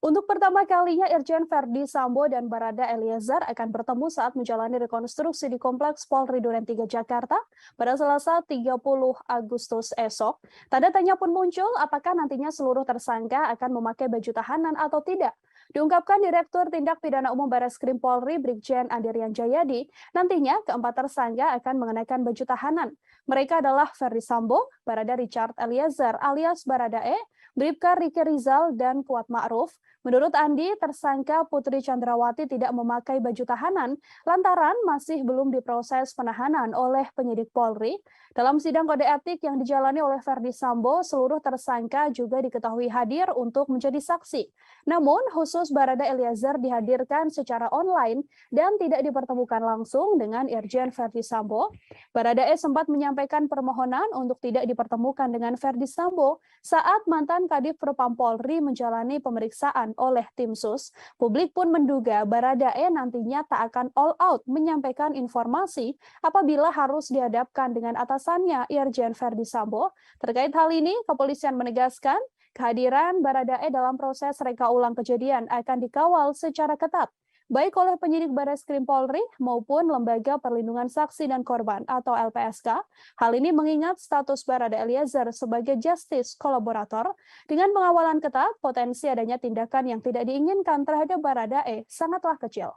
Untuk pertama kalinya, Irjen Verdi Sambo dan Barada Eliezer akan bertemu saat menjalani rekonstruksi di Kompleks Polri Duren 3 Jakarta pada Selasa 30 Agustus esok. Tanda tanya pun muncul apakah nantinya seluruh tersangka akan memakai baju tahanan atau tidak. Diungkapkan Direktur Tindak Pidana Umum Barreskrim Polri Brigjen Andirian Jayadi, nantinya keempat tersangka akan mengenakan baju tahanan. Mereka adalah Verdi Sambo, Barada Richard Eliezer alias Baradae, Bribka Riki Rizal, dan Kuat Ma'ruf. Menurut Andi, tersangka Putri Chandrawati tidak memakai baju tahanan lantaran masih belum diproses penahanan oleh penyidik Polri. Dalam sidang kode etik yang dijalani oleh Verdi Sambo, seluruh tersangka juga diketahui hadir untuk menjadi saksi. Namun, khusus Barada Eliezer dihadirkan secara online dan tidak dipertemukan langsung dengan Irjen Verdi Sambo. Baradae sempat menyampaikan permohonan untuk tidak dipertemukan dengan Verdi Sambo saat mantan Kadif Propam Polri menjalani pemeriksaan oleh tim sus. Publik pun menduga Baradae nantinya tak akan all out menyampaikan informasi apabila harus dihadapkan dengan atasannya Irjen Verdi Sambo. Terkait hal ini, kepolisian menegaskan kehadiran Baradae dalam proses reka ulang kejadian akan dikawal secara ketat, baik oleh penyidik Barreskrim Polri maupun Lembaga Perlindungan Saksi dan Korban atau LPSK. Hal ini mengingat status Barada Eliezer sebagai justice kolaborator. Dengan pengawalan ketat, potensi adanya tindakan yang tidak diinginkan terhadap Baradae sangatlah kecil.